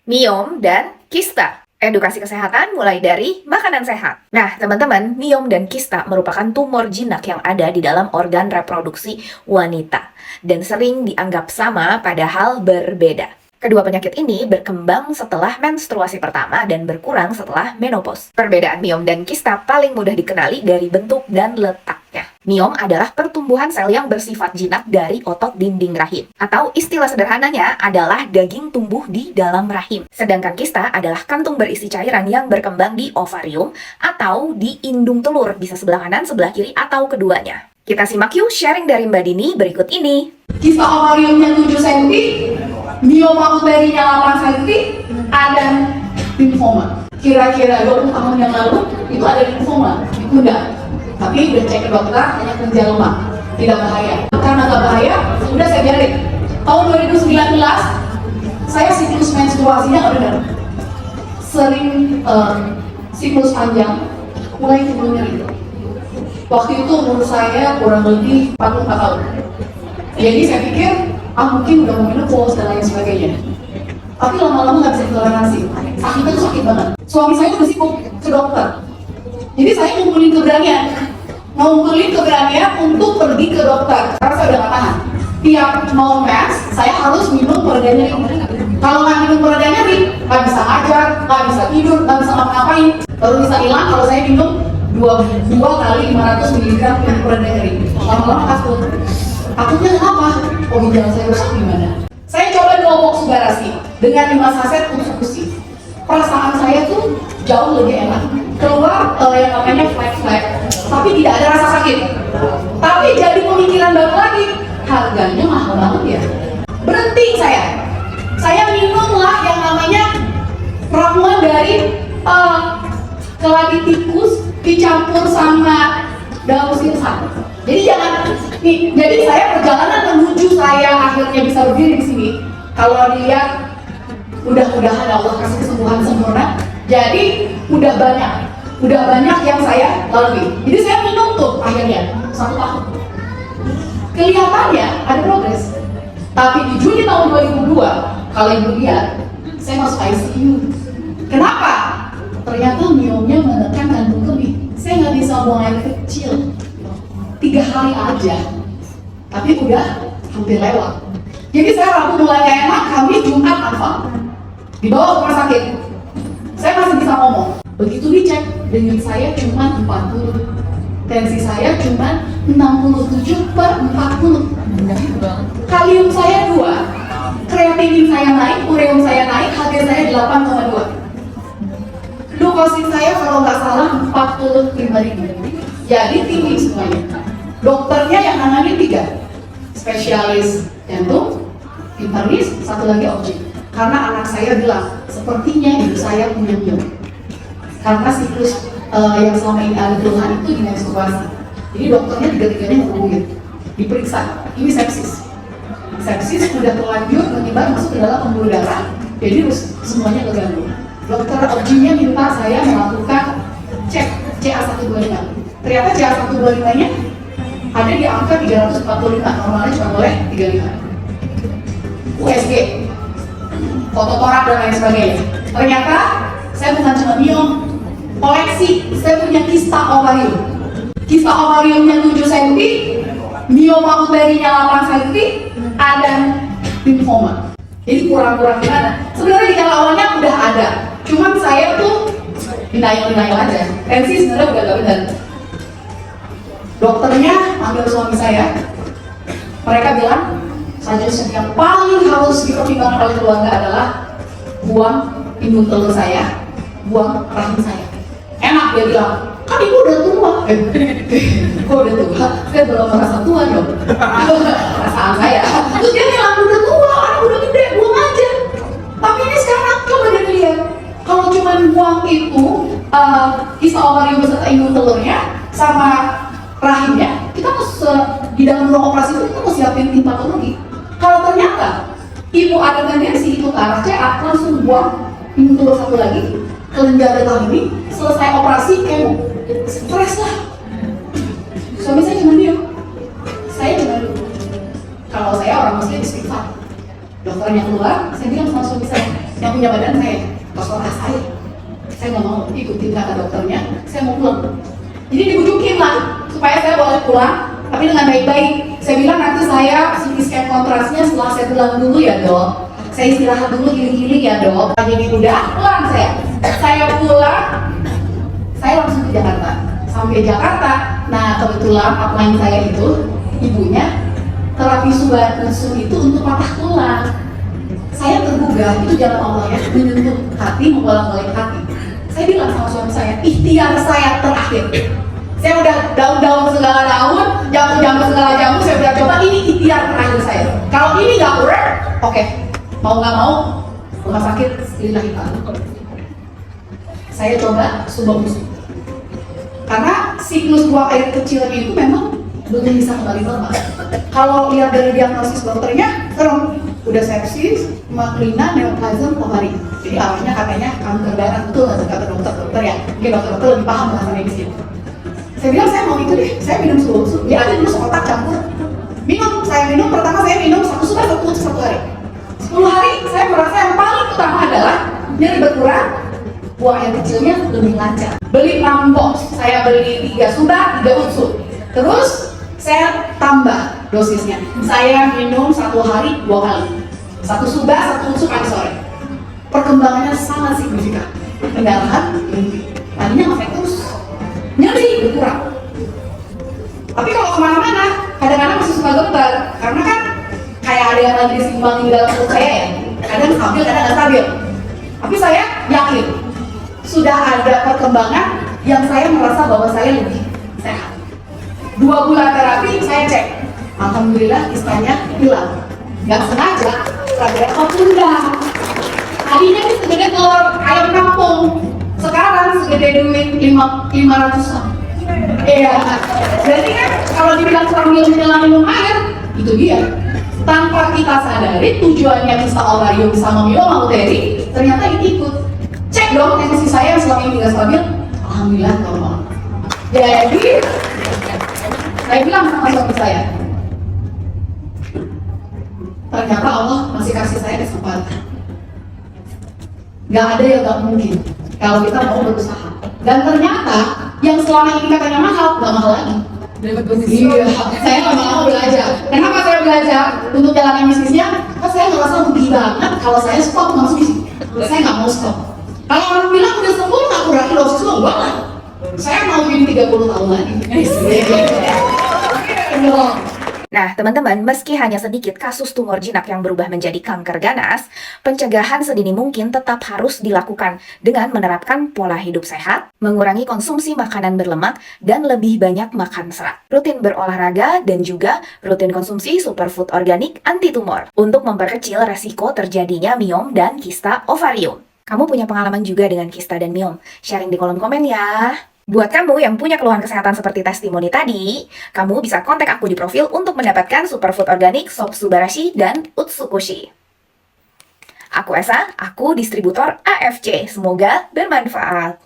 Miom dan kista. Edukasi kesehatan mulai dari makanan sehat. Nah, teman-teman, miom dan kista merupakan tumor jinak yang ada di dalam organ reproduksi wanita dan sering dianggap sama padahal berbeda. Kedua penyakit ini berkembang setelah menstruasi pertama dan berkurang setelah menopause. Perbedaan miom dan kista paling mudah dikenali dari bentuk dan letaknya. Miom adalah pertumbuhan sel yang bersifat jinak dari otot dinding rahim. Atau istilah sederhananya adalah daging tumbuh di dalam rahim. Sedangkan kista adalah kantung berisi cairan yang berkembang di ovarium atau di indung telur, bisa sebelah kanan, sebelah kiri, atau keduanya. Kita simak yuk sharing dari Mbak Dini berikut ini. Kista ovariumnya 7 cm, mioma uterinya 8 cm, ada limfoma. Kira-kira 20 tahun yang lalu itu ada limfoma di pundak. Tapi udah cek ke dokter, hanya kerja lemah, tidak bahaya. Karena nggak bahaya, udah saya biarin. Tahun 2019, saya siklus menstruasinya nggak benar. Sering siklus panjang, mulai timbul nyeri. Waktu itu umur saya kurang lebih 44 tahun. Jadi saya pikir, mungkin udah mau menopause dan lain sebagainya. Tapi lama-lama nggak bisa ditoleransi. Sakitnya tuh sakit banget. Suami saya udah sibuk ke dokter. Jadi saya ngumpulin keberanian untuk pergi ke dokter. Karena saya udah gak tahan. Tiap mau mens, saya harus minum pereda nyeri. Kalau nggak minum pereda nyeri, nggak bisa ngajar, nggak bisa tidur, nggak bisa ngapa-ngapain. Baru bisa hilang kalau saya minum 2 kali 500 mg pereda nyeri. Lama-lama takut. Takutnya kenapa? Oh, ginjal saya rusak gimana? Saya coba 2 box Sugarasi dengan 5 saset untuk fusi. Perasaan saya tuh jauh lebih enak. Keluar yang namanya flag, tapi tidak ada rasa sakit. Tapi jadi pemikiran baru lagi, harganya mahal banget ya. Berhenti saya minumlah yang namanya ramuan dari keladi tikus dicampur sama daun sirsak. Jadi jadi saya perjalanan menuju saya akhirnya bisa berdiri di sini. Kalau dilihat, mudah-mudahan Allah kasih kesembuhan sempurna. Jadi udah banyak yang saya lalui. Jadi saya minum tuh akhirnya 1 tahun. Kelihatannya ada progres. Tapi di Juni tahun 2002, kalau ibu lihat, saya masuk ICU. Kenapa? Ternyata miomnya menekan kantung kemih. Saya nggak bisa buang air kecil. 3 hari aja. Tapi udah hampir lewat. Jadi saya Rabu mulai gak enak, Kamis, Jumat, Alfa. Dibawa ke rumah sakit. Saya masih bisa ngomong. Begitu dicek, denyut saya cuma 40. Tensi saya cuma 67/40. Kalium saya 2. Kreatinin saya naik, ureum saya naik, HB saya 8,2. Glukosin saya kalau nggak salah 45.000. Jadi tinggi semuanya. Dokternya yang nanganin 3. Spesialis jantung, internis, 1 lagi objek. Karena anak saya bilang, sepertinya ibu saya punya miom. Karena siklus yang selama ini ada keluhan itu di menstruasi. Jadi dokternya 3-tiganya menghubungin, diperiksa. Ini sepsis. Sepsis sudah terlanjur menyebar masuk ke dalam pembuluh darah, jadi semuanya terganggu. Dokter OB-nya minta saya melakukan cek CA125. Ternyata CA125-nya ada di angka 345, normalnya cuma boleh 35. USG, foto torak dan lain sebagainya. Ternyata saya bukan cuma miom, koleksi. Saya punya kista ovarium. Kista ovariumnya 7 cm, mioma uterinya 8 cm, ada limfoma. Jadi kurang-kurang gimana? Sebenarnya di awalnya udah ada, cuman saya tuh denial aja. Tensi sebenarnya udah gak benar. Dokternya panggil suami saya. Mereka bilang, suggestion yang paling harus dipertimbangkan oleh keluarga adalah buang indung telur saya, buang rahim saya. Enak dia bilang, kan ibu udah tua. Kok udah tua? Saya belum merasa tua dong. Perasaan saya. Terus dia bilang, udah tua, anak udah gede, buang aja. Tapi ini sekarang coba dia lihat, kalau cuma buang itu kista ovarium beserta indung telurnya sama rahimnya, kita harus di dalam ruang operasi itu kita harus siapin tim patologi. Kalau ternyata ibu ada tendensi itu ke arah CA, langsung buang indung telur 1 lagi, kelenjar getah ini, selesai operasi kemo. Stres lah. Suami saya cuma diam. Saya cuma kalau saya orang muslim istighfar. Dokternya keluar, saya bilang sama suami saya, Yang punya badan saya, terserah saya. Saya nggak mau ikutin kata dokternya, saya mau pulang. Jadi dibujukin lah supaya saya boleh pulang, tapi dengan baik-baik. Saya bilang nanti saya CT scan kontrasnya setelah saya pulang dulu ya dok. Saya istirahat dulu giling-giling ya dok. Jadi udah pulang saya. Saya pulang, saya langsung ke Jakarta. Sampai Jakarta, nah kebetulan upline saya itu ibunya terapi susu itu untuk patah tulang. Saya tergugah, itu jalan Allah ya, menyentuh hati, membolak-balik hati. Saya bilang sama suami saya, ikhtiar saya terakhir. Saya udah daun-daun segala daun, jamu-jamu segala jamu, saya udah coba, ini ikhtiar terakhir saya. Kalau ini nggak work, oke, mau nggak mau, rumah sakit, lillahi ta'ala. Saya coba susu. Karena siklus buang air kecilnya itu memang belum bisa kembali normal. Kalau lihat dari diagnosis dokternya, serem, udah sepsis, maklina, neoplasm, ovari. Jadi awalnya katanya kanker darah, betul nggak kata dokter ya? Mungkin dokter lebih paham bahasa medis. Saya bilang saya mau itu deh, saya minum susu. Dia ada dulu sekotak campur. Minum, pertama saya minum satu hari. 10 hari saya merasa yang paling utama adalah nyeri berkurang, buang air kecilnya lebih lancar. Beli 6 box, saya beli 3 sudah, 3 unsur. Terus saya tambah dosisnya. Saya minum 1 hari 2 kali. 1 sudah, 1 unsur pagi sore. Perkembangannya sangat signifikan. Pendarahan berhenti. Tadinya nggak terus. Nyeri berkurang. Tapi kalau kemana-mana, kadang-kadang masih suka gemetar. Karena kan kayak ada yang lagi disimbang di dalam perut saya ya. Kadang stabil, kadang nggak stabil. Tapi saya yakin sudah ada perkembangan yang saya merasa bahwa saya lebih sehat. 2 bulan terapi saya cek, alhamdulillah kistanya hilang. Nggak sengaja, segede tunda. Tadinya ini segede telur ayam kampung, sekarang segede duit 500-an. Iya, berarti kan kalau dibilang sambil menyelam minum air, itu dia. Tanpa kita sadari tujuannya kista ovarium sama mioma uteri, ternyata ikut. Cek dong tensi saya yang selama ini nggak stabil, alhamdulillah normal. Jadi saya bilang sama suami saya, ternyata Allah masih kasih saya kesempatan. Gak ada yang gak mungkin kalau kita mau berusaha. Dan ternyata yang selama ini katanya mahal, gak mahal lagi. Iya, saya gak mau belajar. Kenapa saya belajar untuk jalanin bisnisnya? Karena saya ngerasa rugi banget kalau saya stop masuk bisnis. Saya gak mau stop. Kalau orang bilang udah sempurna, kurangi dosis lo, enggak lah. Saya mau bikin 30 tahun lagi. Nah, teman-teman, meski hanya sedikit kasus tumor jinak yang berubah menjadi kanker ganas, pencegahan sedini mungkin tetap harus dilakukan dengan menerapkan pola hidup sehat, mengurangi konsumsi makanan berlemak, dan lebih banyak makan serat. Rutin berolahraga, dan juga rutin konsumsi superfood organik anti-tumor untuk memperkecil resiko terjadinya miom dan kista ovarium. Kamu punya pengalaman juga dengan kista dan miom? Sharing di kolom komen ya! Buat kamu yang punya keluhan kesehatan seperti testimoni tadi, kamu bisa kontak aku di profil untuk mendapatkan superfood organik Sop Subarashi dan Utsukushi. Aku Esa, aku distributor AFC. Semoga bermanfaat.